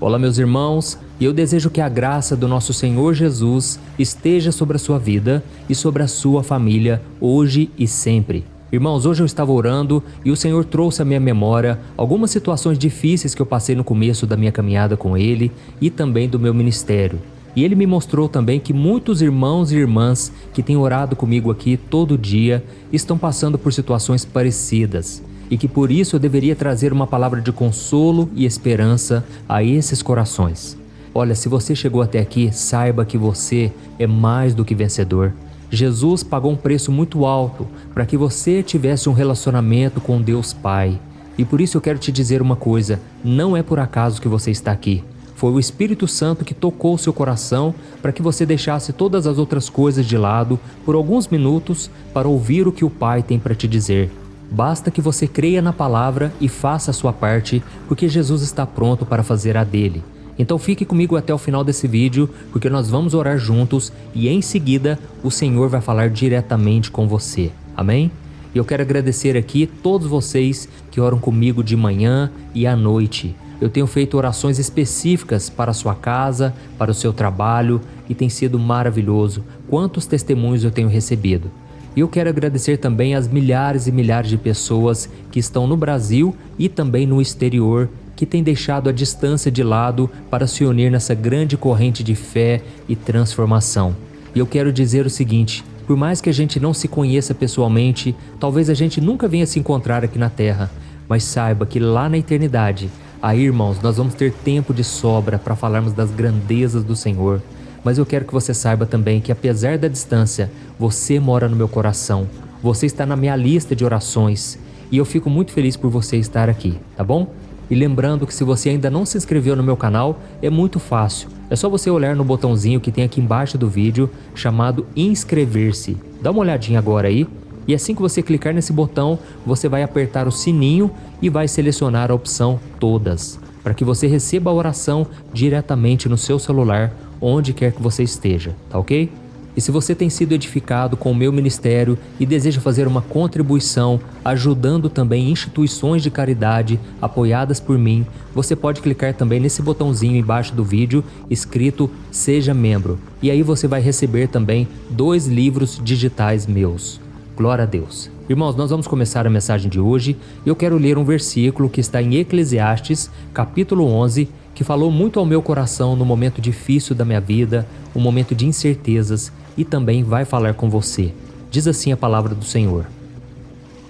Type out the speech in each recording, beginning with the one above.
Olá, meus irmãos, e eu desejo que a graça do nosso Senhor Jesus esteja sobre a sua vida e sobre a sua família, hoje e sempre. Irmãos, hoje eu estava orando e o Senhor trouxe à minha memória algumas situações difíceis que eu passei no começo da minha caminhada com Ele e também do meu ministério. E Ele me mostrou também que muitos irmãos e irmãs que têm orado comigo aqui todo dia estão passando por situações parecidas. E que por isso eu deveria trazer uma palavra de consolo e esperança a esses corações. Olha, se você chegou até aqui, saiba que você é mais do que vencedor. Jesus pagou um preço muito alto para que você tivesse um relacionamento com Deus Pai. E por isso eu quero te dizer uma coisa, não é por acaso que você está aqui. Foi o Espírito Santo que tocou o seu coração para que você deixasse todas as outras coisas de lado por alguns minutos para ouvir o que o Pai tem para te dizer. Basta que você creia na palavra e faça a sua parte, porque Jesus está pronto para fazer a dele. Então fique comigo até o final desse vídeo, porque nós vamos orar juntos e em seguida o Senhor vai falar diretamente com você. Amém? E eu quero agradecer aqui todos vocês que oram comigo de manhã e à noite. Eu tenho feito orações específicas para a sua casa, para o seu trabalho e tem sido maravilhoso. Quantos testemunhos eu tenho recebido. E eu quero agradecer também às milhares e milhares de pessoas que estão no Brasil e também no exterior, que têm deixado a distância de lado para se unir nessa grande corrente de fé e transformação. E eu quero dizer o seguinte, por mais que a gente não se conheça pessoalmente, talvez a gente nunca venha se encontrar aqui na Terra, mas saiba que lá na eternidade, aí irmãos, nós vamos ter tempo de sobra para falarmos das grandezas do Senhor. Mas eu quero que você saiba também que apesar da distância, você mora no meu coração. Você está na minha lista de orações. E eu fico muito feliz por você estar aqui, tá bom? E lembrando que se você ainda não se inscreveu no meu canal, é muito fácil. É só você olhar no botãozinho que tem aqui embaixo do vídeo, chamado inscrever-se. Dá uma olhadinha agora aí. E assim que você clicar nesse botão, você vai apertar o sininho e vai selecionar a opção Todas, para que você receba a oração diretamente no seu celular, onde quer que você esteja, tá ok? E se você tem sido edificado com o meu ministério e deseja fazer uma contribuição, ajudando também instituições de caridade apoiadas por mim, você pode clicar também nesse botãozinho embaixo do vídeo, escrito Seja Membro. E aí você vai receber também 2 livros digitais meus. Glória a Deus. Irmãos, nós vamos começar a mensagem de hoje e eu quero ler um versículo que está em Eclesiastes, capítulo 11, que falou muito ao meu coração no momento difícil da minha vida, um momento de incertezas, e também vai falar com você. Diz assim a palavra do Senhor: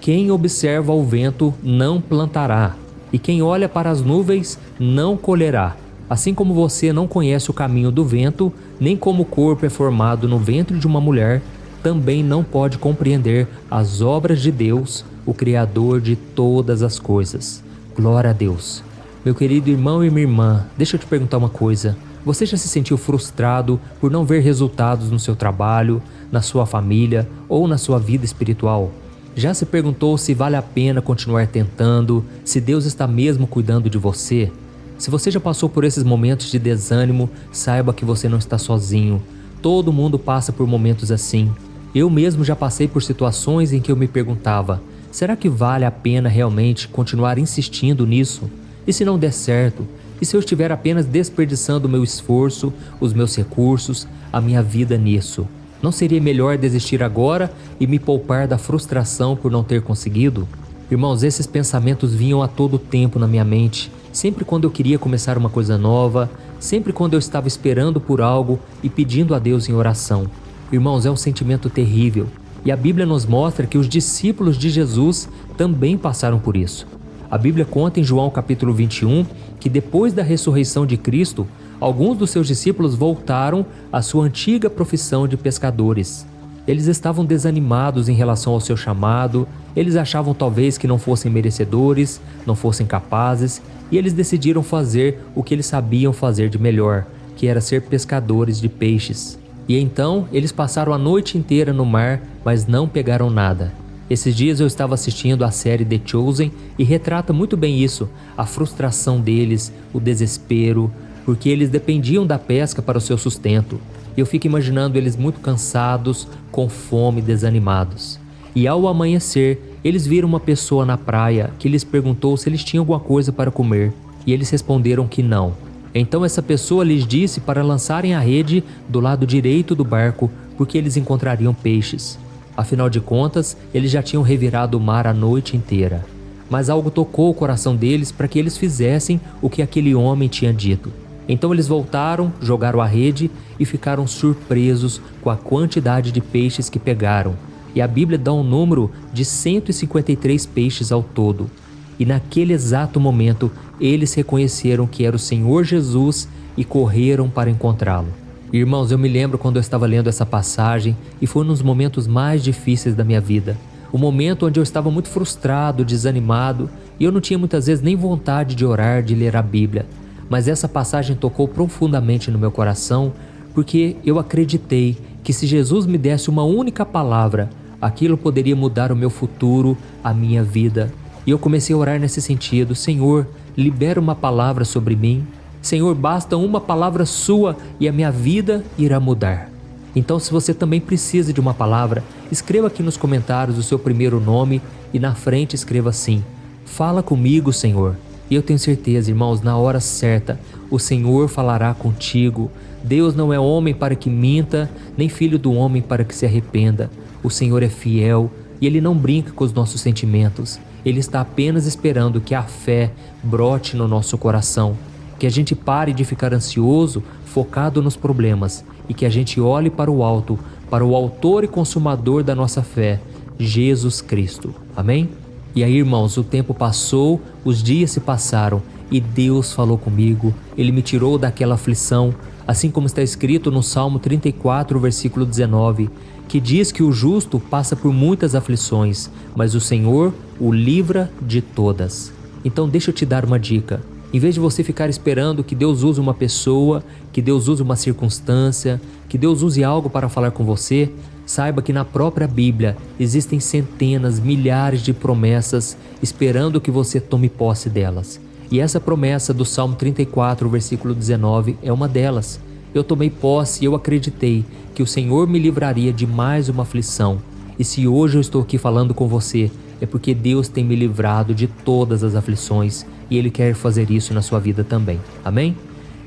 Quem observa o vento não plantará, e quem olha para as nuvens não colherá. Assim como você não conhece o caminho do vento, nem como o corpo é formado no ventre de uma mulher, também não pode compreender as obras de Deus, o Criador de todas as coisas. Glória a Deus. Meu querido irmão e minha irmã, deixa eu te perguntar uma coisa. Você já se sentiu frustrado por não ver resultados no seu trabalho, na sua família ou na sua vida espiritual? Já se perguntou se vale a pena continuar tentando, se Deus está mesmo cuidando de você? Se você já passou por esses momentos de desânimo, saiba que você não está sozinho. Todo mundo passa por momentos assim. Eu mesmo já passei por situações em que eu me perguntava, será que vale a pena realmente continuar insistindo nisso? E se não der certo? E se eu estiver apenas desperdiçando o meu esforço, os meus recursos, a minha vida nisso? Não seria melhor desistir agora e me poupar da frustração por não ter conseguido? Irmãos, esses pensamentos vinham a todo tempo na minha mente, sempre quando eu queria começar uma coisa nova, sempre quando eu estava esperando por algo e pedindo a Deus em oração. Irmãos, é um sentimento terrível. E a Bíblia nos mostra que os discípulos de Jesus também passaram por isso. A Bíblia conta em João capítulo 21 que depois da ressurreição de Cristo, alguns dos seus discípulos voltaram à sua antiga profissão de pescadores. Eles estavam desanimados em relação ao seu chamado, eles achavam talvez que não fossem merecedores, não fossem capazes, e eles decidiram fazer o que eles sabiam fazer de melhor, que era ser pescadores de peixes. E então eles passaram a noite inteira no mar, mas não pegaram nada. Esses dias eu estava assistindo a série The Chosen e retrata muito bem isso, a frustração deles, o desespero, porque eles dependiam da pesca para o seu sustento. E eu fico imaginando eles muito cansados, com fome, desanimados. E ao amanhecer, eles viram uma pessoa na praia que lhes perguntou se eles tinham alguma coisa para comer. E eles responderam que não. Então essa pessoa lhes disse para lançarem a rede do lado direito do barco, porque eles encontrariam peixes. Afinal de contas, eles já tinham revirado o mar a noite inteira. Mas algo tocou o coração deles para que eles fizessem o que aquele homem tinha dito. Então eles voltaram, jogaram a rede e ficaram surpresos com a quantidade de peixes que pegaram. E a Bíblia dá um número de 153 peixes ao todo. E naquele exato momento, eles reconheceram que era o Senhor Jesus e correram para encontrá-lo. Irmãos, eu me lembro quando eu estava lendo essa passagem e foi um dos momentos mais difíceis da minha vida. O momento onde eu estava muito frustrado, desanimado e eu não tinha muitas vezes nem vontade de orar, de ler a Bíblia. Mas essa passagem tocou profundamente no meu coração porque eu acreditei que se Jesus me desse uma única palavra, aquilo poderia mudar o meu futuro, a minha vida. E eu comecei a orar nesse sentido: Senhor, libera uma palavra sobre mim. Senhor, basta uma palavra sua e a minha vida irá mudar. Então, se você também precisa de uma palavra, escreva aqui nos comentários o seu primeiro nome e na frente escreva assim: fala comigo, Senhor. E eu tenho certeza, irmãos, na hora certa, o Senhor falará contigo. Deus não é homem para que minta, nem filho do homem para que se arrependa. O Senhor é fiel e Ele não brinca com os nossos sentimentos. Ele está apenas esperando que a fé brote no nosso coração, que a gente pare de ficar ansioso, focado nos problemas e que a gente olhe para o alto, para o autor e consumador da nossa fé, Jesus Cristo. Amém? E aí, irmãos, o tempo passou, os dias se passaram e Deus falou comigo. Ele me tirou daquela aflição, assim como está escrito no Salmo 34, versículo 19, que diz que o justo passa por muitas aflições, mas o Senhor o livra de todas. Então deixa eu te dar uma dica. Em vez de você ficar esperando que Deus use uma pessoa, que Deus use uma circunstância, que Deus use algo para falar com você, saiba que na própria Bíblia existem centenas, milhares de promessas esperando que você tome posse delas. E essa promessa do Salmo 34, versículo 19, é uma delas. Eu tomei posse e eu acreditei que o Senhor me livraria de mais uma aflição. E se hoje eu estou aqui falando com você, é porque Deus tem me livrado de todas as aflições e Ele quer fazer isso na sua vida também. Amém?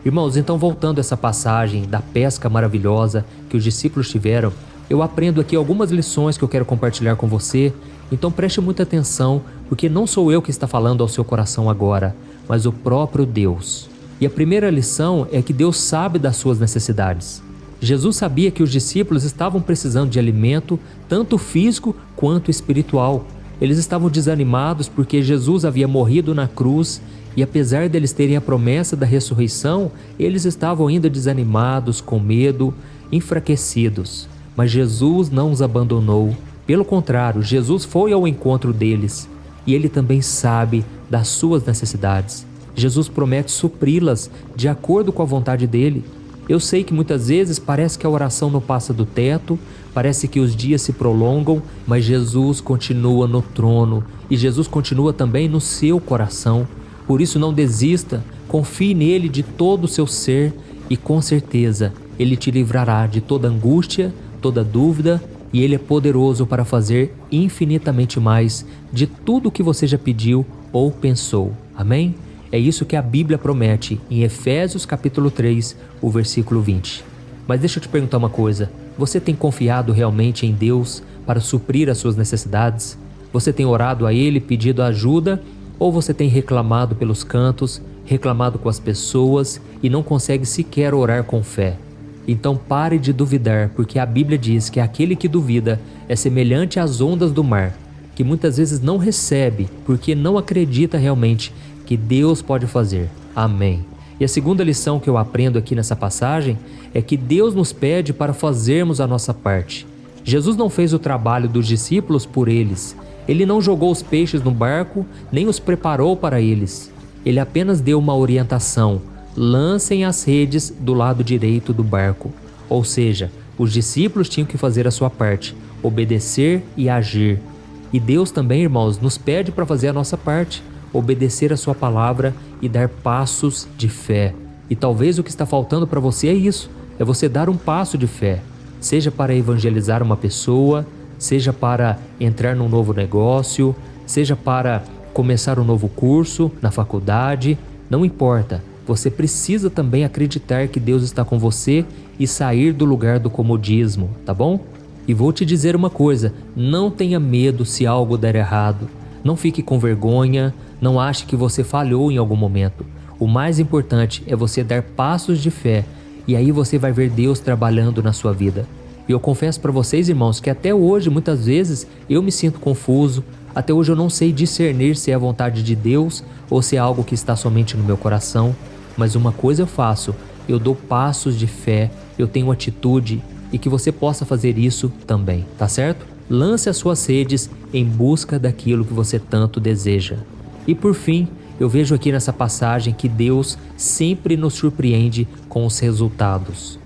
Irmãos, então voltando a essa passagem da pesca maravilhosa que os discípulos tiveram, eu aprendo aqui algumas lições que eu quero compartilhar com você, então preste muita atenção, porque não sou eu que está falando ao seu coração agora, mas o próprio Deus. E a primeira lição é que Deus sabe das suas necessidades. Jesus sabia que os discípulos estavam precisando de alimento, tanto físico quanto espiritual. Eles estavam desanimados porque Jesus havia morrido na cruz e apesar deles terem a promessa da ressurreição, eles estavam ainda desanimados, com medo, enfraquecidos. Mas Jesus não os abandonou. Pelo contrário, Jesus foi ao encontro deles e Ele também sabe das suas necessidades. Jesus promete supri-las de acordo com a vontade dEle. Eu sei que muitas vezes parece que a oração não passa do teto, parece que os dias se prolongam, mas Jesus continua no trono e Jesus continua também no seu coração. Por isso não desista, confie nele de todo o seu ser e com certeza Ele te livrará de toda angústia, toda dúvida e Ele é poderoso para fazer infinitamente mais de tudo o que você já pediu ou pensou. Amém? É isso que a Bíblia promete em Efésios capítulo 3, o versículo 20. Mas deixa eu te perguntar uma coisa, você tem confiado realmente em Deus para suprir as suas necessidades? Você tem orado a Ele, pedido ajuda, ou você tem reclamado pelos cantos, reclamado com as pessoas e não consegue sequer orar com fé? Então pare de duvidar, porque a Bíblia diz que aquele que duvida é semelhante às ondas do mar, que muitas vezes não recebe porque não acredita realmente que Deus pode fazer. Amém. E a segunda lição que eu aprendo aqui nessa passagem é que Deus nos pede para fazermos a nossa parte. Jesus não fez o trabalho dos discípulos por eles. Ele não jogou os peixes no barco, nem os preparou para eles. Ele apenas deu uma orientação: lancem as redes do lado direito do barco. Ou seja, os discípulos tinham que fazer a sua parte, obedecer e agir. E Deus também, irmãos, nos pede para fazer a nossa parte, obedecer a sua palavra e dar passos de fé. E talvez o que está faltando para você é isso, é você dar um passo de fé, seja para evangelizar uma pessoa, seja para entrar num novo negócio, seja para começar um novo curso na faculdade, não importa, você precisa também acreditar que Deus está com você e sair do lugar do comodismo, tá bom? E vou te dizer uma coisa, não tenha medo se algo der errado. Não fique com vergonha, não ache que você falhou em algum momento. O mais importante é você dar passos de fé e aí você vai ver Deus trabalhando na sua vida. E eu confesso para vocês, irmãos, que até hoje, muitas vezes, eu me sinto confuso. Até hoje eu não sei discernir se é a vontade de Deus ou se é algo que está somente no meu coração. Mas uma coisa eu faço, eu dou passos de fé, eu tenho atitude e que você possa fazer isso também, tá certo? Lance as suas redes em busca daquilo que você tanto deseja. E por fim, eu vejo aqui nessa passagem que Deus sempre nos surpreende com os resultados.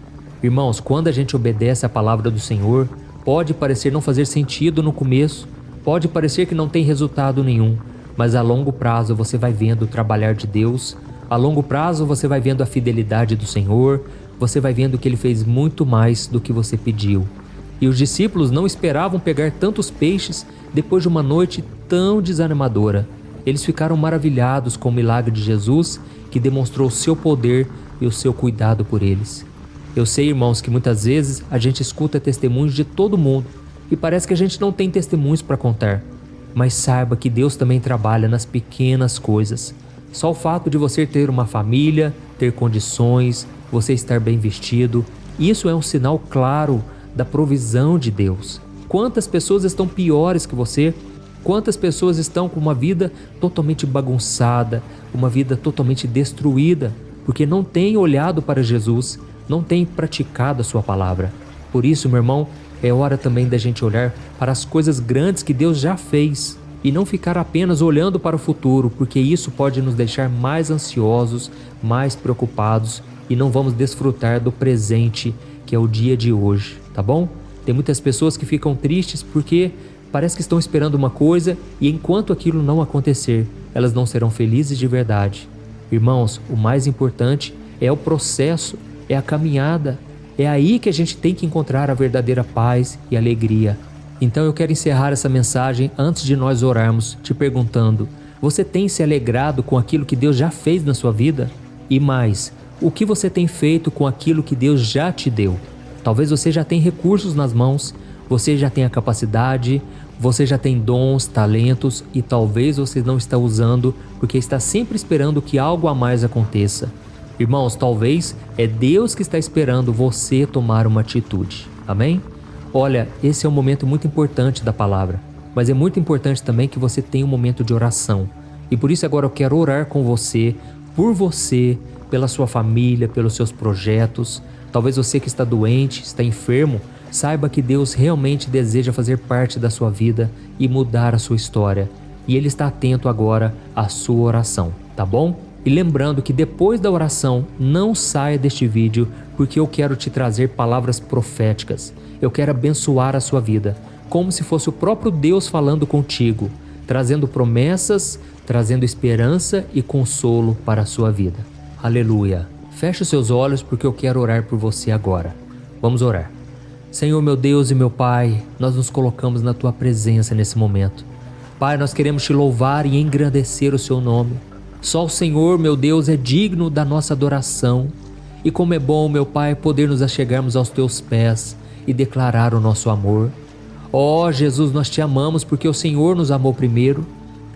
Irmãos, quando a gente obedece à palavra do Senhor, pode parecer não fazer sentido no começo, pode parecer que não tem resultado nenhum, mas a longo prazo você vai vendo o trabalhar de Deus, a longo prazo você vai vendo a fidelidade do Senhor, você vai vendo que Ele fez muito mais do que você pediu. E os discípulos não esperavam pegar tantos peixes depois de uma noite tão desanimadora. Eles ficaram maravilhados com o milagre de Jesus, que demonstrou o seu poder e o seu cuidado por eles. Eu sei, irmãos, que muitas vezes a gente escuta testemunhos de todo mundo e parece que a gente não tem testemunhos para contar. Mas saiba que Deus também trabalha nas pequenas coisas. Só o fato de você ter uma família, ter condições, você estar bem vestido, isso é um sinal claro da provisão de Deus. Quantas pessoas estão piores que você? Quantas pessoas estão com uma vida totalmente bagunçada, uma vida totalmente destruída, porque não têm olhado para Jesus, não têm praticado a sua palavra. Por isso, meu irmão, é hora também da gente olhar para as coisas grandes que Deus já fez e não ficar apenas olhando para o futuro, porque isso pode nos deixar mais ansiosos, mais preocupados e não vamos desfrutar do presente, que é o dia de hoje, tá bom? Tem muitas pessoas que ficam tristes porque parece que estão esperando uma coisa e enquanto aquilo não acontecer, elas não serão felizes de verdade. Irmãos, o mais importante é o processo, é a caminhada. É aí que a gente tem que encontrar a verdadeira paz e alegria. Então eu quero encerrar essa mensagem antes de nós orarmos, te perguntando: você tem se alegrado com aquilo que Deus já fez na sua vida? E mais, o que você tem feito com aquilo que Deus já te deu? Talvez você já tenha recursos nas mãos, você já tenha capacidade, você já tem dons, talentos e talvez você não está usando porque está sempre esperando que algo a mais aconteça. Irmãos, talvez é Deus que está esperando você tomar uma atitude. Amém? Olha, esse é um momento muito importante da palavra, mas é muito importante também que você tenha um momento de oração. E por isso agora eu quero orar com você, por você, pela sua família, pelos seus projetos. Talvez você que está doente, está enfermo, saiba que Deus realmente deseja fazer parte da sua vida e mudar a sua história. E Ele está atento agora à sua oração, tá bom? E lembrando que depois da oração, não saia deste vídeo, porque eu quero te trazer palavras proféticas. Eu quero abençoar a sua vida, como se fosse o próprio Deus falando contigo, trazendo promessas, trazendo esperança e consolo para a sua vida. Aleluia! Feche os seus olhos porque eu quero orar por você agora. Vamos orar. Senhor, meu Deus e meu Pai, nós nos colocamos na Tua presença nesse momento. Pai, nós queremos Te louvar e engrandecer o Seu nome. Só o Senhor, meu Deus, é digno da nossa adoração. E como é bom, meu Pai, poder nos achegarmos aos Teus pés e declarar o nosso amor. Ó Jesus, nós Te amamos porque o Senhor nos amou primeiro.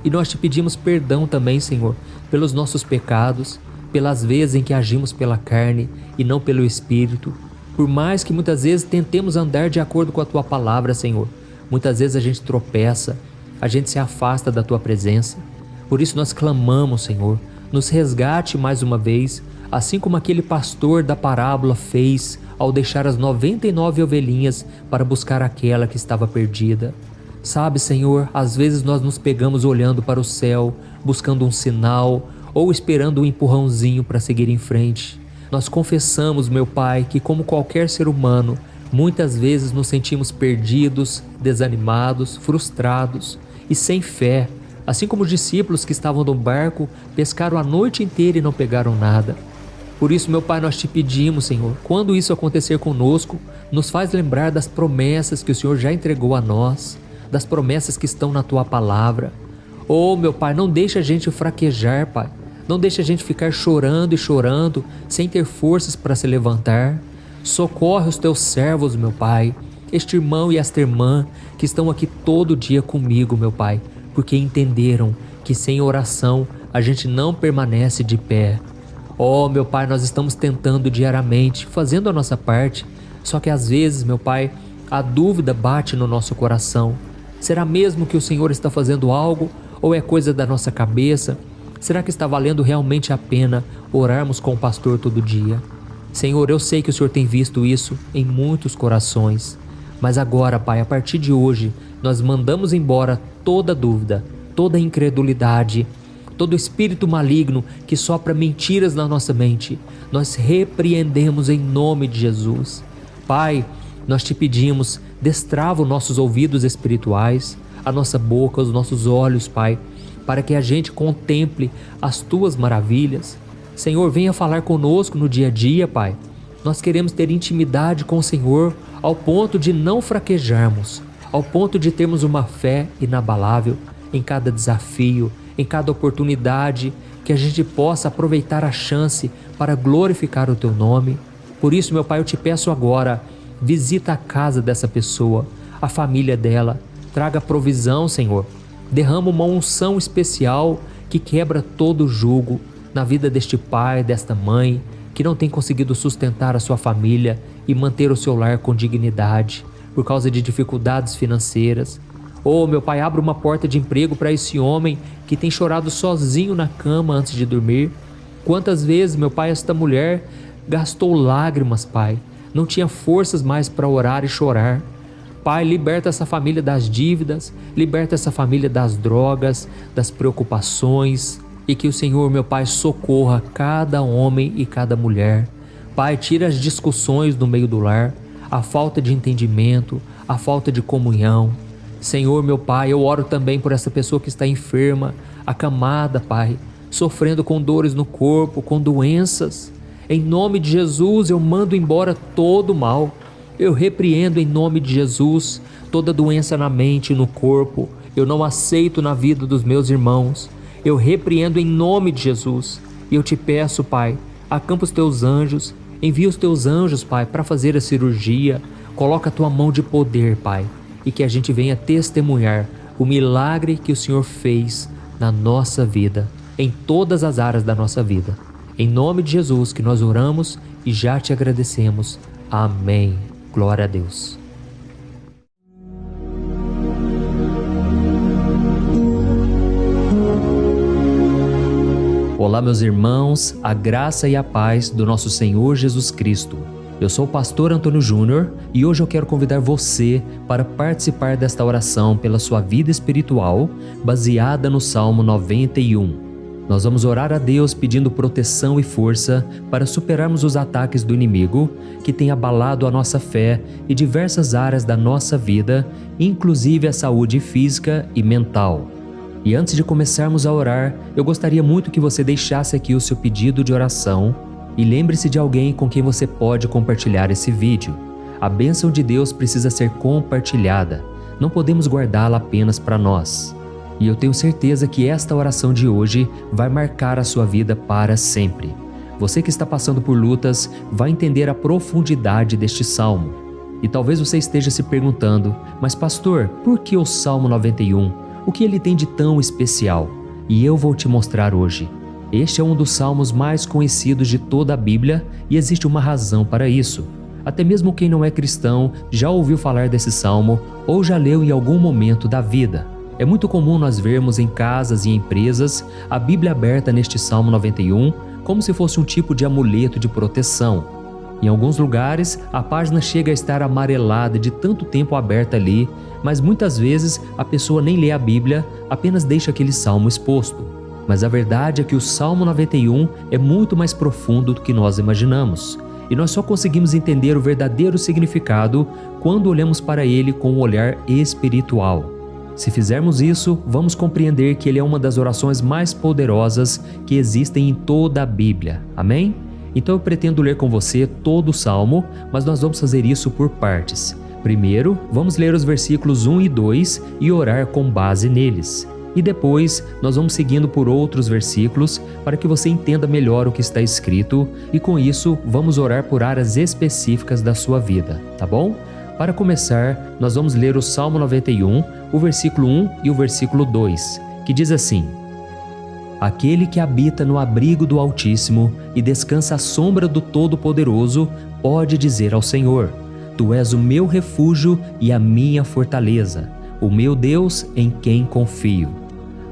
E nós Te pedimos perdão também, Senhor, pelos nossos pecados, pelas vezes em que agimos pela carne e não pelo Espírito. Por mais que muitas vezes tentemos andar de acordo com a Tua palavra, Senhor, muitas vezes a gente tropeça, a gente se afasta da Tua presença. Por isso nós clamamos, Senhor, nos resgate mais uma vez, assim como aquele pastor da parábola fez ao deixar as 99 ovelhinhas para buscar aquela que estava perdida. Sabe, Senhor, às vezes nós nos pegamos olhando para o céu, buscando um sinal ou esperando um empurrãozinho para seguir em frente. Nós confessamos, meu Pai, que como qualquer ser humano, muitas vezes nos sentimos perdidos, desanimados, frustrados e sem fé. Assim como os discípulos que estavam no barco, pescaram a noite inteira e não pegaram nada. Por isso, meu Pai, nós Te pedimos, Senhor, quando isso acontecer conosco, nos faz lembrar das promessas que o Senhor já entregou a nós, das promessas que estão na Tua palavra. Oh, meu Pai, não deixa a gente fraquejar, Pai. Não deixe a gente ficar chorando e chorando, sem ter forças para se levantar. Socorre os teus servos, meu Pai, este irmão e esta irmã que estão aqui todo dia comigo, meu Pai, porque entenderam que sem oração a gente não permanece de pé. Oh, meu Pai, nós estamos tentando diariamente, fazendo a nossa parte, só que às vezes, meu Pai, a dúvida bate no nosso coração. Será mesmo que o Senhor está fazendo algo ou é coisa da nossa cabeça? Será que está valendo realmente a pena orarmos com o pastor todo dia? Senhor, eu sei que o Senhor tem visto isso em muitos corações, mas agora, Pai, a partir de hoje, nós mandamos embora toda dúvida, toda incredulidade, todo espírito maligno que sopra mentiras na nossa mente. Nós repreendemos em nome de Jesus. Pai, nós te pedimos, destrava os nossos ouvidos espirituais, a nossa boca, os nossos olhos, Pai, para que a gente contemple as tuas maravilhas. Senhor, venha falar conosco no dia a dia, Pai. Nós queremos ter intimidade com o Senhor ao ponto de não fraquejarmos, ao ponto de termos uma fé inabalável em cada desafio, em cada oportunidade, que a gente possa aproveitar a chance para glorificar o Teu nome. Por isso, meu Pai, eu te peço agora, visita a casa dessa pessoa, a família dela, traga provisão, Senhor. Derrama uma unção especial que quebra todo o jugo na vida deste pai, desta mãe, que não tem conseguido sustentar a sua família e manter o seu lar com dignidade por causa de dificuldades financeiras. Oh, meu Pai, abra uma porta de emprego para esse homem que tem chorado sozinho na cama antes de dormir. Quantas vezes, meu Pai, esta mulher gastou lágrimas, Pai, não tinha forças mais para orar e chorar. Pai, liberta essa família das dívidas, liberta essa família das drogas, das preocupações, e que o Senhor, meu Pai, socorra cada homem e cada mulher. Pai, tira as discussões do meio do lar, a falta de entendimento, a falta de comunhão. Senhor, meu Pai, eu oro também por essa pessoa que está enferma, acamada, Pai, sofrendo com dores no corpo, com doenças. Em nome de Jesus, eu mando embora todo o mal. Eu repreendo em nome de Jesus toda doença na mente e no corpo. Eu não aceito na vida dos meus irmãos. Eu repreendo em nome de Jesus. E eu te peço, Pai, acampa os teus anjos, envia os teus anjos, Pai, para fazer a cirurgia. Coloca a tua mão de poder, Pai, e que a gente venha testemunhar o milagre que o Senhor fez na nossa vida, em todas as áreas da nossa vida. Em nome de Jesus que nós oramos e já te agradecemos. Amém. Glória a Deus. Olá, meus irmãos, a graça e a paz do nosso Senhor Jesus Cristo. Eu sou o pastor Antônio Júnior e hoje eu quero convidar você para participar desta oração pela sua vida espiritual, baseada no Salmo 91. Nós vamos orar a Deus pedindo proteção e força para superarmos os ataques do inimigo que tem abalado a nossa fé e diversas áreas da nossa vida, inclusive a saúde física e mental. E antes de começarmos a orar, eu gostaria muito que você deixasse aqui o seu pedido de oração e lembre-se de alguém com quem você pode compartilhar esse vídeo. A bênção de Deus precisa ser compartilhada, não podemos guardá-la apenas para nós. E eu tenho certeza que esta oração de hoje vai marcar a sua vida para sempre. Você que está passando por lutas vai entender a profundidade deste salmo. E talvez você esteja se perguntando, mas pastor, por que o Salmo 91? O que ele tem de tão especial? E eu vou te mostrar hoje. Este é um dos salmos mais conhecidos de toda a Bíblia e existe uma razão para isso. Até mesmo quem não é cristão já ouviu falar desse salmo ou já leu em algum momento da vida. É muito comum nós vermos em casas e empresas a Bíblia aberta neste Salmo 91 como se fosse um tipo de amuleto de proteção. Em alguns lugares, a página chega a estar amarelada de tanto tempo aberta ali, mas muitas vezes a pessoa nem lê a Bíblia, apenas deixa aquele salmo exposto. Mas a verdade é que o Salmo 91 é muito mais profundo do que nós imaginamos. E nós só conseguimos entender o verdadeiro significado quando olhamos para ele com um olhar espiritual. Se fizermos isso, vamos compreender que ele é uma das orações mais poderosas que existem em toda a Bíblia. Amém? Então eu pretendo ler com você todo o Salmo, mas nós vamos fazer isso por partes. Primeiro, vamos ler os versículos 1 e 2 e orar com base neles. E depois nós vamos seguindo por outros versículos para que você entenda melhor o que está escrito e com isso vamos orar por áreas específicas da sua vida, tá bom? Para começar, nós vamos ler o Salmo 91, o versículo 1 e o versículo 2, que diz assim: Aquele que habita no abrigo do Altíssimo e descansa à sombra do Todo-Poderoso pode dizer ao Senhor: Tu és o meu refúgio e a minha fortaleza, o meu Deus em quem confio.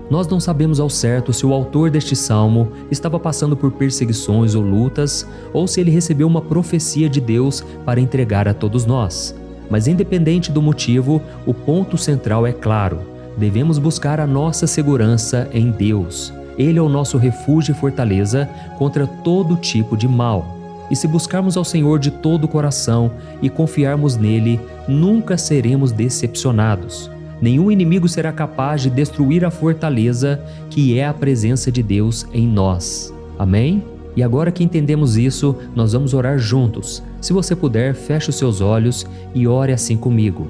Nós não sabemos ao certo se o autor deste salmo estava passando por perseguições ou lutas, ou se ele recebeu uma profecia de Deus para entregar a todos nós. Mas independente do motivo, o ponto central é claro: devemos buscar a nossa segurança em Deus. Ele é o nosso refúgio e fortaleza contra todo tipo de mal. E se buscarmos ao Senhor de todo o coração e confiarmos nele, nunca seremos decepcionados. Nenhum inimigo será capaz de destruir a fortaleza que é a presença de Deus em nós. Amém? E agora que entendemos isso, nós vamos orar juntos. Se você puder, feche os seus olhos e ore assim comigo.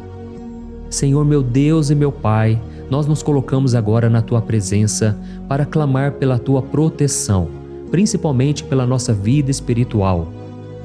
Senhor meu Deus e meu Pai, nós nos colocamos agora na Tua presença para clamar pela Tua proteção, principalmente pela nossa vida espiritual.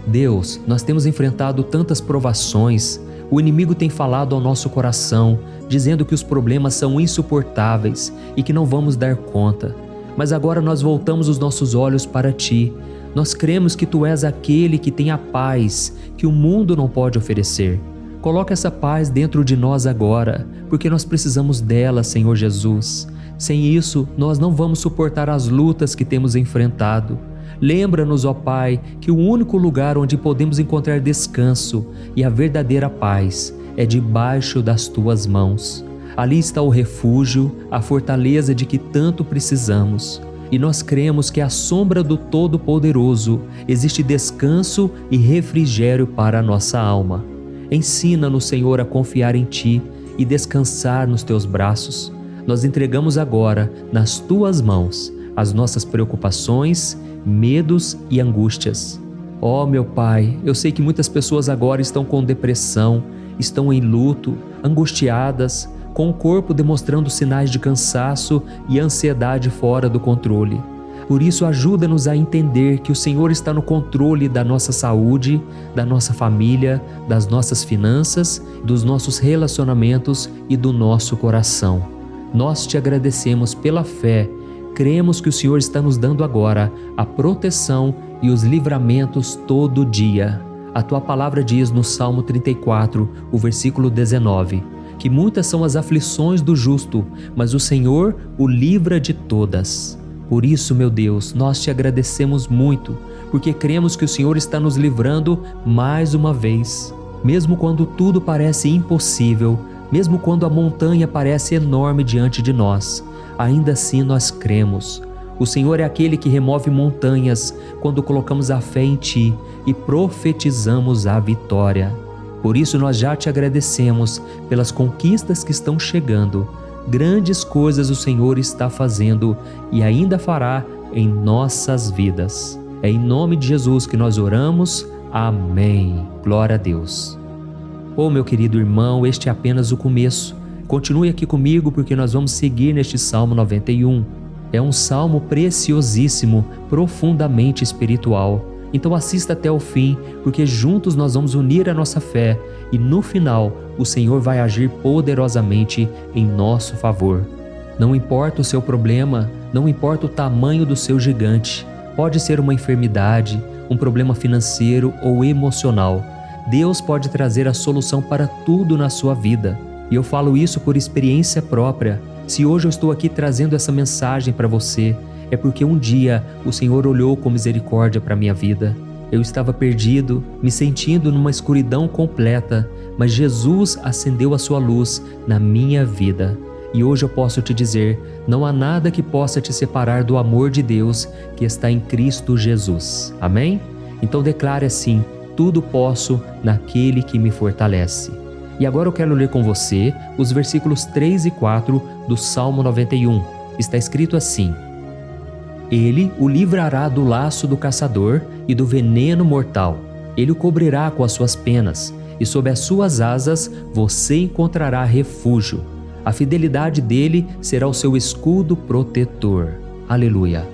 Deus, nós temos enfrentado tantas provações, o inimigo tem falado ao nosso coração, dizendo que os problemas são insuportáveis e que não vamos dar conta. Mas agora nós voltamos os nossos olhos para Ti. Nós cremos que Tu és aquele que tem a paz que o mundo não pode oferecer. Coloca essa paz dentro de nós agora, porque nós precisamos dela, Senhor Jesus. Sem isso, nós não vamos suportar as lutas que temos enfrentado. Lembra-nos, ó Pai, que o único lugar onde podemos encontrar descanso e a verdadeira paz é debaixo das Tuas mãos. Ali está o refúgio, a fortaleza de que tanto precisamos. E nós cremos que à sombra do Todo-Poderoso existe descanso e refrigério para a nossa alma. Ensina-nos, Senhor, a confiar em Ti e descansar nos Teus braços. Nós entregamos agora, nas Tuas mãos, as nossas preocupações, medos e angústias. Ó meu Pai, eu sei que muitas pessoas agora estão com depressão, estão em luto, angustiadas, com o corpo demonstrando sinais de cansaço e ansiedade fora do controle. Por isso, ajuda-nos a entender que o Senhor está no controle da nossa saúde, da nossa família, das nossas finanças, dos nossos relacionamentos e do nosso coração. Nós Te agradecemos pela fé. Cremos que o Senhor está nos dando agora a proteção e os livramentos todo dia. A Tua palavra diz no Salmo 34, o versículo 19, que muitas são as aflições do justo, mas o Senhor o livra de todas. Por isso, meu Deus, nós Te agradecemos muito, porque cremos que o Senhor está nos livrando mais uma vez. Mesmo quando tudo parece impossível, mesmo quando a montanha parece enorme diante de nós, ainda assim nós cremos. O Senhor é aquele que remove montanhas quando colocamos a fé em Ti e profetizamos a vitória. Por isso nós já Te agradecemos pelas conquistas que estão chegando. Grandes coisas o Senhor está fazendo e ainda fará em nossas vidas. É em nome de Jesus que nós oramos. Amém. Glória a Deus. Oh, meu querido irmão, este é apenas o começo. Continue aqui comigo porque nós vamos seguir neste Salmo 91. É um salmo preciosíssimo, profundamente espiritual. Então assista até o fim, porque juntos nós vamos unir a nossa fé e no final o Senhor vai agir poderosamente em nosso favor. Não importa o seu problema, não importa o tamanho do seu gigante, pode ser uma enfermidade, um problema financeiro ou emocional. Deus pode trazer a solução para tudo na sua vida. E eu falo isso por experiência própria. Se hoje eu estou aqui trazendo essa mensagem para você, é porque um dia o Senhor olhou com misericórdia para a minha vida. Eu estava perdido, me sentindo numa escuridão completa, mas Jesus acendeu a sua luz na minha vida. E hoje eu posso te dizer, não há nada que possa te separar do amor de Deus que está em Cristo Jesus. Amém? Então declare assim: tudo posso naquele que me fortalece. E agora eu quero ler com você os versículos 3 e 4 do Salmo 91. Está escrito assim: Ele o livrará do laço do caçador e do veneno mortal. Ele o cobrirá com as suas penas, e sob as suas asas você encontrará refúgio. A fidelidade dele será o seu escudo protetor. Aleluia.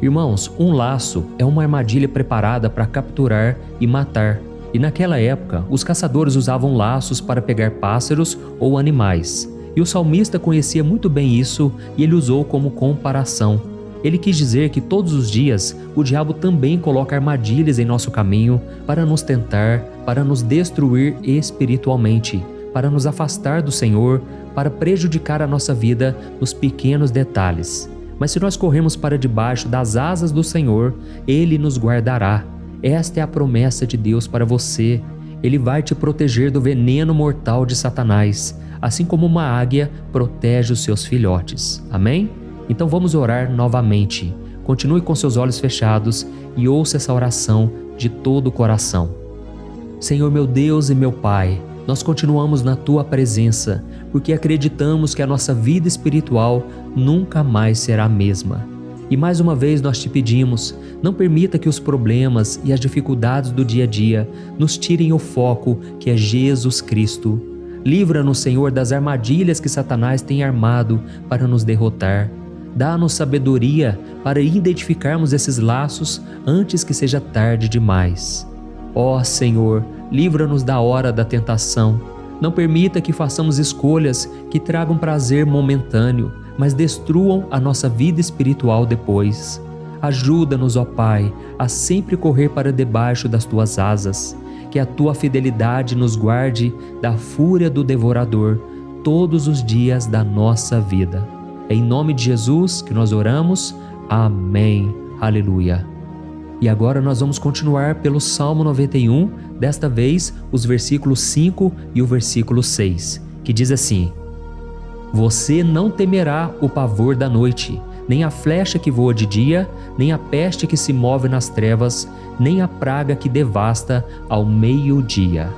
Irmãos, um laço é uma armadilha preparada para capturar e matar. E naquela época, os caçadores usavam laços para pegar pássaros ou animais. E o salmista conhecia muito bem isso e ele usou como comparação. Ele quis dizer que todos os dias o diabo também coloca armadilhas em nosso caminho para nos tentar, para nos destruir espiritualmente, para nos afastar do Senhor, para prejudicar a nossa vida nos pequenos detalhes. Mas se nós corrermos para debaixo das asas do Senhor, Ele nos guardará. Esta é a promessa de Deus para você. Ele vai te proteger do veneno mortal de Satanás, assim como uma águia protege os seus filhotes. Amém? Então vamos orar novamente. Continue com seus olhos fechados e ouça essa oração de todo o coração. Senhor meu Deus e meu Pai, nós continuamos na Tua presença, porque acreditamos que a nossa vida espiritual nunca mais será a mesma. E mais uma vez nós te pedimos, não permita que os problemas e as dificuldades do dia a dia nos tirem o foco que é Jesus Cristo. Livra-nos, Senhor, das armadilhas que Satanás tem armado para nos derrotar. Dá-nos sabedoria para identificarmos esses laços antes que seja tarde demais. Ó Senhor, livra-nos da hora da tentação. Não permita que façamos escolhas que tragam prazer momentâneo, mas destruam a nossa vida espiritual depois. Ajuda-nos, ó Pai, a sempre correr para debaixo das Tuas asas. Que a Tua fidelidade nos guarde da fúria do devorador todos os dias da nossa vida. É em nome de Jesus que nós oramos. Amém. Aleluia. E agora nós vamos continuar pelo Salmo 91, desta vez os versículos 5 e o versículo 6, que diz assim: Você não temerá o pavor da noite, nem a flecha que voa de dia, nem a peste que se move nas trevas, nem a praga que devasta ao meio-dia.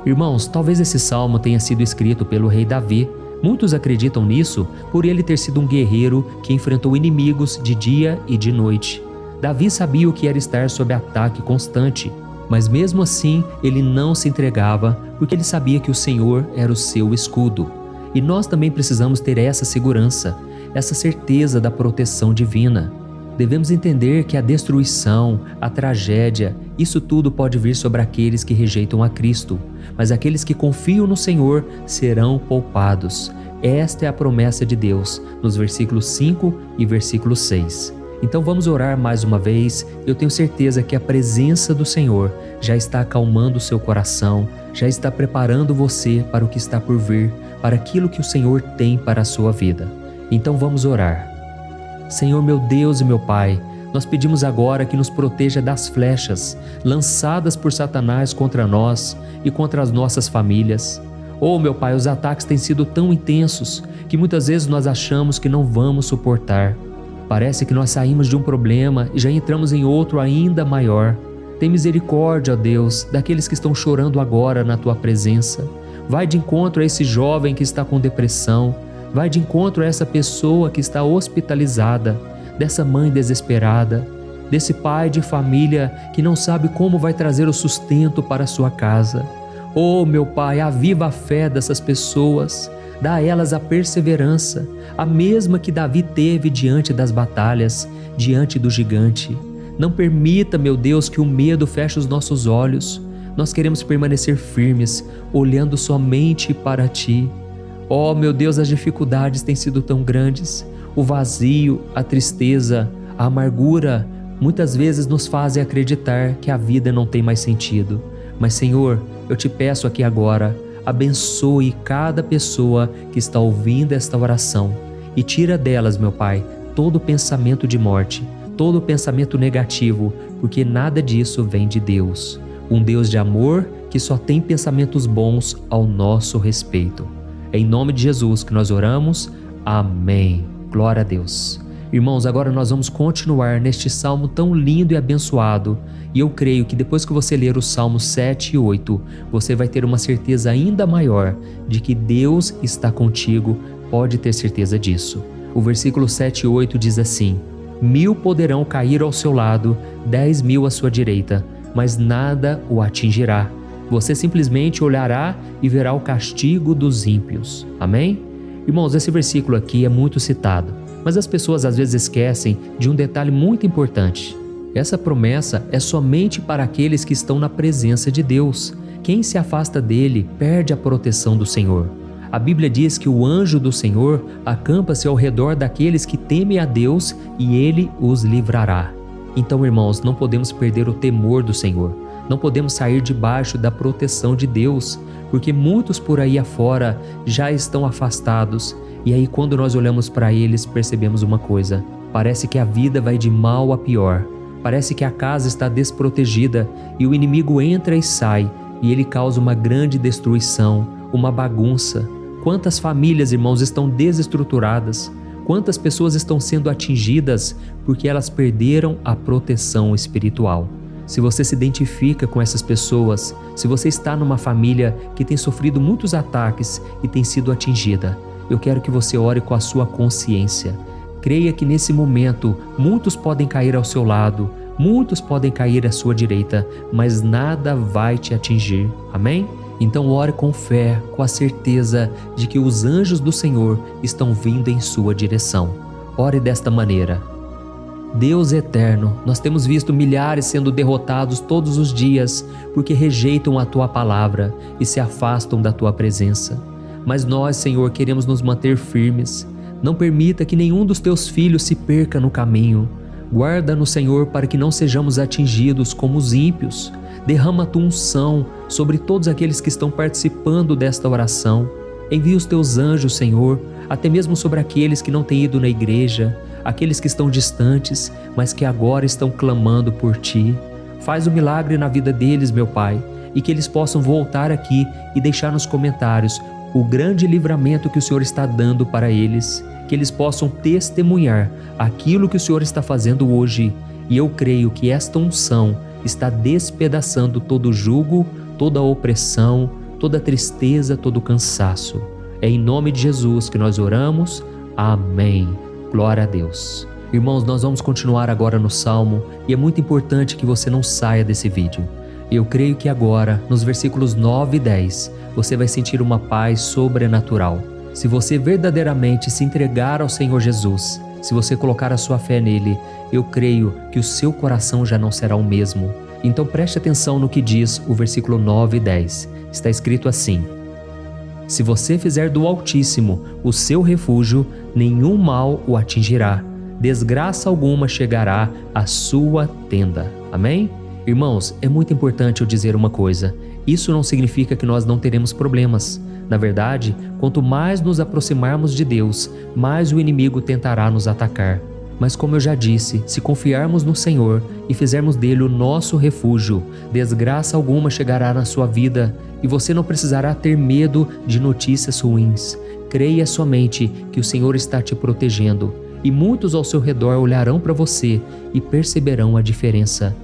Irmãos, talvez esse salmo tenha sido escrito pelo rei Davi. Muitos acreditam nisso por ele ter sido um guerreiro que enfrentou inimigos de dia e de noite. Davi sabia o que era estar sob ataque constante, mas mesmo assim ele não se entregava porque ele sabia que o Senhor era o seu escudo. E nós também precisamos ter essa segurança, essa certeza da proteção divina. Devemos entender que a destruição, a tragédia, isso tudo pode vir sobre aqueles que rejeitam a Cristo, mas aqueles que confiam no Senhor serão poupados. Esta é a promessa de Deus, nos versículos 5 e versículo 6. Então vamos orar mais uma vez. Eu tenho certeza que a presença do Senhor já está acalmando o seu coração, já está preparando você para o que está por vir, para aquilo que o Senhor tem para a sua vida. Então vamos orar. Senhor meu Deus e meu Pai, nós pedimos agora que nos proteja das flechas lançadas por Satanás contra nós e contra as nossas famílias. Oh meu Pai, os ataques têm sido tão intensos que muitas vezes nós achamos que não vamos suportar. Parece que nós saímos de um problema e já entramos em outro ainda maior. Tem misericórdia, ó Deus, daqueles que estão chorando agora na Tua presença. Vai de encontro a esse jovem que está com depressão. Vai de encontro a essa pessoa que está hospitalizada, dessa mãe desesperada, desse pai de família que não sabe como vai trazer o sustento para a sua casa. Oh, meu Pai, aviva a fé dessas pessoas, dá a elas a perseverança, a mesma que Davi teve diante das batalhas, diante do gigante. Não permita, meu Deus, que o medo feche os nossos olhos. Nós queremos permanecer firmes, olhando somente para Ti. Oh, meu Deus, as dificuldades têm sido tão grandes. O vazio, a tristeza, a amargura, muitas vezes nos fazem acreditar que a vida não tem mais sentido. Mas, Senhor, eu te peço aqui agora, abençoe cada pessoa que está ouvindo esta oração e tira delas, meu Pai, todo pensamento de morte, todo pensamento negativo, porque nada disso vem de Deus. Um Deus de amor que só tem pensamentos bons ao nosso respeito. É em nome de Jesus que nós oramos. Amém. Glória a Deus. Irmãos, agora nós vamos continuar neste salmo tão lindo e abençoado. E eu creio que depois que você ler os salmos 7 e 8, você vai ter uma certeza ainda maior de que Deus está contigo. Pode ter certeza disso. O versículo 7 e 8 diz assim: 1000 poderão cair ao seu lado, 10.000 à sua direita, mas nada o atingirá. Você simplesmente olhará e verá o castigo dos ímpios. Amém? Irmãos, esse versículo aqui é muito citado, mas as pessoas às vezes esquecem de um detalhe muito importante. Essa promessa é somente para aqueles que estão na presença de Deus. Quem se afasta dele perde a proteção do Senhor. A Bíblia diz que o anjo do Senhor acampa-se ao redor daqueles que temem a Deus e ele os livrará. Então, irmãos, não podemos perder o temor do Senhor. Não podemos sair debaixo da proteção de Deus, porque muitos por aí afora já estão afastados. E aí, quando nós olhamos para eles, percebemos uma coisa: parece que a vida vai de mal a pior. Parece que a casa está desprotegida e o inimigo entra e sai e ele causa uma grande destruição, uma bagunça. Quantas famílias, irmãos, estão desestruturadas? Quantas pessoas estão sendo atingidas porque elas perderam a proteção espiritual? Se você se identifica com essas pessoas, se você está numa família que tem sofrido muitos ataques e tem sido atingida, eu quero que você ore com a sua consciência. Creia que nesse momento muitos podem cair ao seu lado, muitos podem cair à sua direita, mas nada vai te atingir. Amém? Então ore com fé, com a certeza de que os anjos do Senhor estão vindo em sua direção. Ore desta maneira: Deus eterno, nós temos visto milhares sendo derrotados todos os dias porque rejeitam a Tua palavra e se afastam da Tua presença. Mas nós, Senhor, queremos nos manter firmes. Não permita que nenhum dos Teus filhos se perca no caminho. Guarda-nos, Senhor, para que não sejamos atingidos como os ímpios. Derrama a Tua unção sobre todos aqueles que estão participando desta oração. Envia os Teus anjos, Senhor, até mesmo sobre aqueles que não têm ido na igreja, aqueles que estão distantes, mas que agora estão clamando por Ti. Faz o milagre na vida deles, meu Pai, e que eles possam voltar aqui e deixar nos comentários o grande livramento que o Senhor está dando para eles, que eles possam testemunhar aquilo que o Senhor está fazendo hoje. E eu creio que esta unção está despedaçando todo o jugo, toda a opressão, toda a tristeza, todo o cansaço. É em nome de Jesus que nós oramos. Amém. Glória a Deus. Irmãos, nós vamos continuar agora no Salmo e é muito importante que você não saia desse vídeo. Eu creio que agora, nos versículos 9 e 10, você vai sentir uma paz sobrenatural. Se você verdadeiramente se entregar ao Senhor Jesus, se você colocar a sua fé nele, eu creio que o seu coração já não será o mesmo. Então preste atenção no que diz o versículo 9 e 10. Está escrito assim: Se você fizer do Altíssimo o seu refúgio, nenhum mal o atingirá, desgraça alguma chegará à sua tenda. Amém? Irmãos, é muito importante eu dizer uma coisa: isso não significa que nós não teremos problemas. Na verdade, quanto mais nos aproximarmos de Deus, mais o inimigo tentará nos atacar. Mas como eu já disse, se confiarmos no Senhor e fizermos dele o nosso refúgio, desgraça alguma chegará na sua vida e você não precisará ter medo de notícias ruins. Creia somente que o Senhor está te protegendo e muitos ao seu redor olharão para você e perceberão a diferença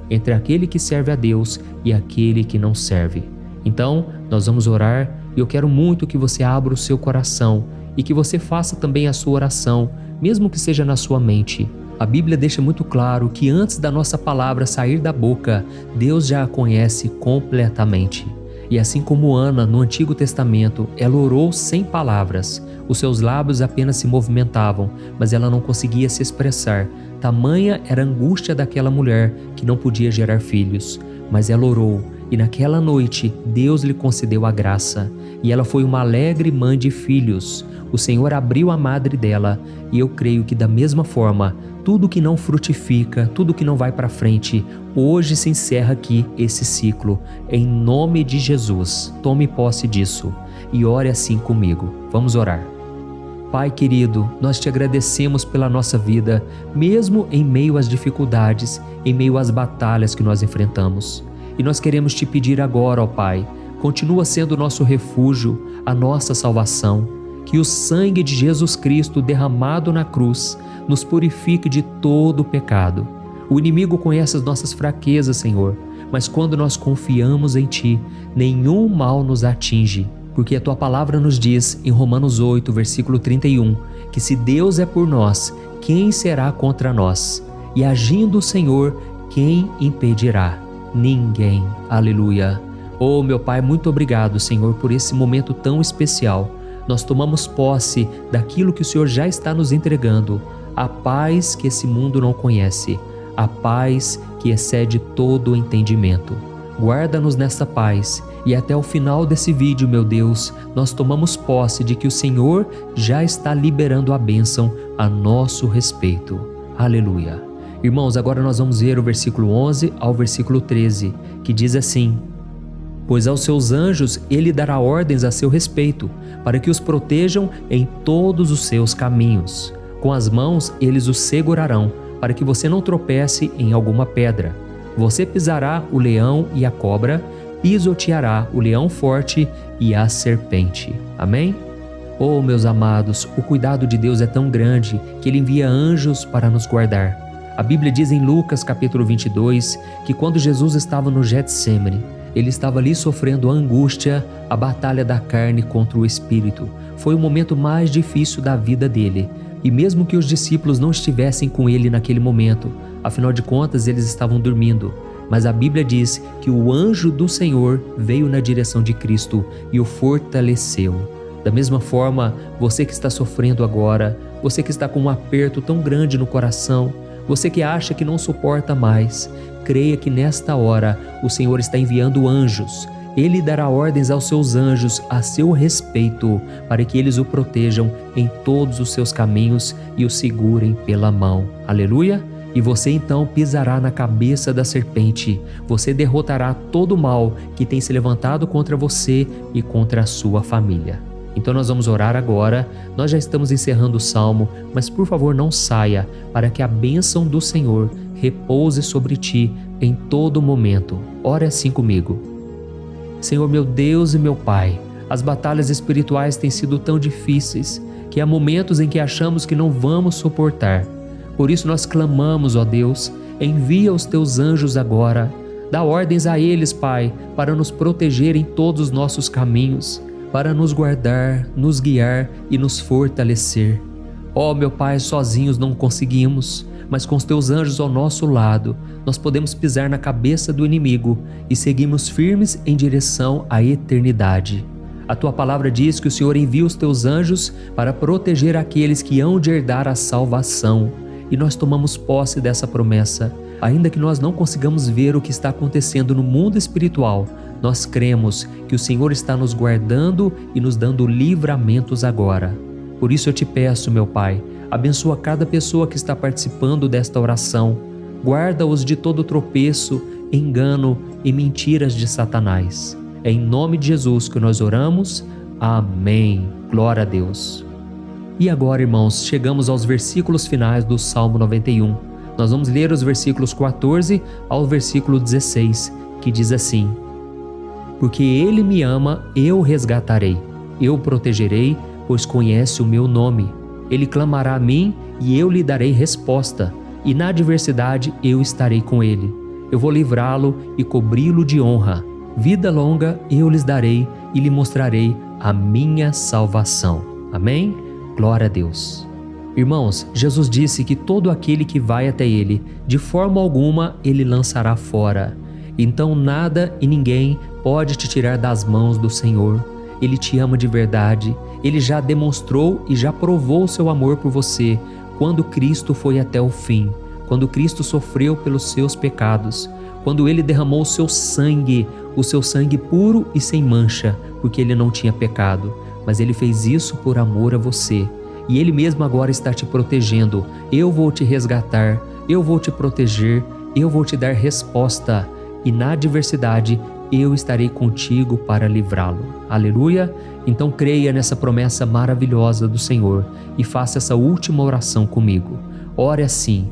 entre aquele que serve a Deus e aquele que não serve. Então, nós vamos orar e eu quero muito que você abra o seu coração e que você faça também a sua oração, mesmo que seja na sua mente. A Bíblia deixa muito claro que antes da nossa palavra sair da boca, Deus já a conhece completamente. E assim como Ana, no Antigo Testamento, ela orou sem palavras. Os seus lábios apenas se movimentavam, mas ela não conseguia se expressar. Tamanha era a angústia daquela mulher que não podia gerar filhos. Mas ela orou, e naquela noite Deus lhe concedeu a graça. E ela foi uma alegre mãe de filhos. O Senhor abriu a madre dela, e eu creio que da mesma forma, tudo que não frutifica, tudo que não vai para frente, hoje se encerra aqui esse ciclo. Em nome de Jesus, tome posse disso e ore assim comigo. Vamos orar. Pai querido, nós te agradecemos pela nossa vida, mesmo em meio às dificuldades, em meio às batalhas que nós enfrentamos. E nós queremos te pedir agora, ó Pai, continua sendo o nosso refúgio, a nossa salvação. Que o sangue de Jesus Cristo derramado na cruz nos purifique de todo o pecado. O inimigo conhece as nossas fraquezas, Senhor, mas quando nós confiamos em Ti, nenhum mal nos atinge, porque a Tua palavra nos diz em Romanos 8, versículo 31, que se Deus é por nós, quem será contra nós? E agindo o Senhor, quem impedirá? Ninguém. Aleluia. Oh, meu Pai, muito obrigado, Senhor, por esse momento tão especial. nós tomamos posse daquilo que o Senhor já está nos entregando, a paz que esse mundo não conhece, a paz que excede todo o entendimento. Guarda-nos nessa paz e até o final desse vídeo, meu Deus, nós tomamos posse de que o Senhor já está liberando a bênção a nosso respeito. Aleluia. Irmãos, agora nós vamos ver o versículo 11 ao versículo 13, que diz assim: Pois aos seus anjos ele dará ordens a seu respeito, para que os protejam em todos os seus caminhos. Com as mãos eles os segurarão, para que você não tropece em alguma pedra. Você pisará o leão e a cobra, pisoteará o leão forte e a serpente. Amém? Oh, meus amados, o cuidado de Deus é tão grande que Ele envia anjos para nos guardar. A Bíblia diz em Lucas capítulo 22 que quando Jesus estava no Getsêmani, Ele estava ali sofrendo a angústia, a batalha da carne contra o espírito. Foi o momento mais difícil da vida dele. E mesmo que os discípulos não estivessem com ele naquele momento, afinal de contas eles estavam dormindo, mas a Bíblia diz que o anjo do Senhor veio na direção de Cristo e o fortaleceu. Da mesma forma, você que está sofrendo agora, você que está com um aperto tão grande no coração, você que acha que não suporta mais, creia que nesta hora o Senhor está enviando anjos. Ele dará ordens aos seus anjos a seu respeito, para que eles o protejam em todos os seus caminhos e o segurem pela mão. Aleluia! E você então pisará na cabeça da serpente. Você derrotará todo o mal que tem se levantado contra você e contra a sua família. Então nós vamos orar agora. Nós já estamos encerrando o salmo, mas por favor não saia, para que a bênção do Senhor repouse sobre ti em todo momento. Ore assim comigo. Senhor, meu Deus e meu Pai, as batalhas espirituais têm sido tão difíceis que há momentos em que achamos que não vamos suportar. Por isso nós clamamos, ó Deus, envia os teus anjos agora. Dá ordens a eles, Pai, para nos proteger em todos os nossos caminhos, para nos guardar, nos guiar e nos fortalecer. Ó meu Pai, sozinhos não conseguimos, mas com os teus anjos ao nosso lado, nós podemos pisar na cabeça do inimigo e seguirmos firmes em direção à eternidade. A tua palavra diz que o Senhor envia os teus anjos para proteger aqueles que hão de herdar a salvação. E nós tomamos posse dessa promessa. Ainda que nós não consigamos ver o que está acontecendo no mundo espiritual, nós cremos que o Senhor está nos guardando e nos dando livramentos agora. Por isso eu te peço, meu Pai, abençoa cada pessoa que está participando desta oração. Guarda-os de todo tropeço, engano e mentiras de Satanás. É em nome de Jesus que nós oramos. Amém. Glória a Deus. E agora, irmãos, chegamos aos versículos finais do Salmo 91. Nós vamos ler os versículos 14 ao versículo 16, que diz assim: Porque Ele me ama, eu o resgatarei. Eu o protegerei, pois conhece o meu nome. Ele clamará a mim e eu lhe darei resposta, e na adversidade eu estarei com ele. Eu vou livrá-lo e cobri-lo de honra. Vida longa eu lhes darei e lhe mostrarei a minha salvação. Amém? Glória a Deus. Irmãos, Jesus disse que todo aquele que vai até ele, de forma alguma ele lançará fora. Então nada e ninguém pode te tirar das mãos do Senhor. Ele te ama de verdade. Ele já demonstrou e já provou o seu amor por você quando Cristo foi até o fim, quando Cristo sofreu pelos seus pecados, quando Ele derramou o seu sangue puro e sem mancha, porque Ele não tinha pecado, mas Ele fez isso por amor a você. E Ele mesmo agora está te protegendo. Eu vou te resgatar, eu vou te proteger, eu vou te dar resposta, e na adversidade eu estarei contigo para livrá-lo. Aleluia! Então creia nessa promessa maravilhosa do Senhor e faça essa última oração comigo. Ore assim: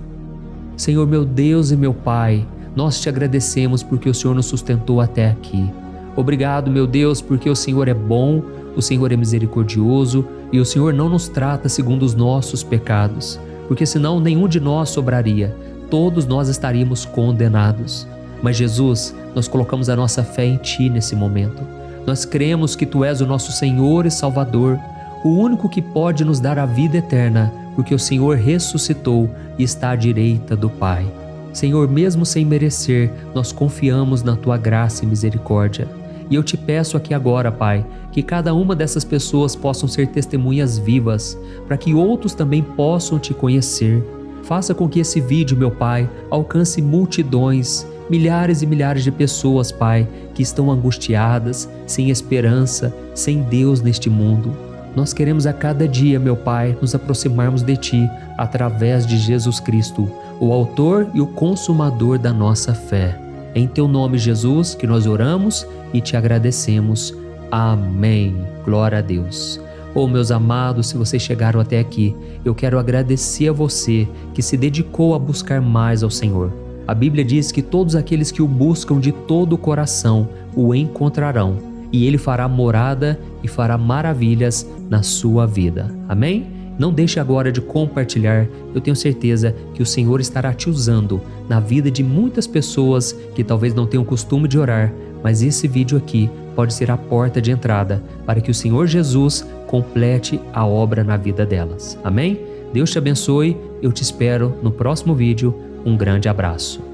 Senhor, meu Deus e meu Pai, nós te agradecemos porque o Senhor nos sustentou até aqui. Obrigado, meu Deus, porque o Senhor é bom, o Senhor é misericordioso e o Senhor não nos trata segundo os nossos pecados, porque senão nenhum de nós sobraria, todos nós estaríamos condenados. Mas Jesus, nós colocamos a nossa fé em Ti nesse momento. Nós cremos que Tu és o nosso Senhor e Salvador, o único que pode nos dar a vida eterna, porque o Senhor ressuscitou e está à direita do Pai. Senhor, mesmo sem merecer, nós confiamos na Tua graça e misericórdia. E eu te peço aqui agora, Pai, que cada uma dessas pessoas possam ser testemunhas vivas, para que outros também possam te conhecer. Faça com que esse vídeo, meu Pai, alcance multidões, milhares e milhares de pessoas, Pai, que estão angustiadas, sem esperança, sem Deus neste mundo. Nós queremos a cada dia, meu Pai, nos aproximarmos de Ti através de Jesus Cristo, o autor e o consumador da nossa fé. É em Teu nome, Jesus, que nós oramos e Te agradecemos. Amém. Glória a Deus. Meus amados, se vocês chegaram até aqui, eu quero agradecer a você que se dedicou a buscar mais ao Senhor. A Bíblia diz que todos aqueles que o buscam de todo o coração o encontrarão, e Ele fará morada e fará maravilhas na sua vida. Amém? Não deixe agora de compartilhar, eu tenho certeza que o Senhor estará te usando na vida de muitas pessoas que talvez não tenham costume de orar, mas esse vídeo aqui pode ser a porta de entrada para que o Senhor Jesus complete a obra na vida delas. Amém? Deus te abençoe, eu te espero no próximo vídeo. Um grande abraço.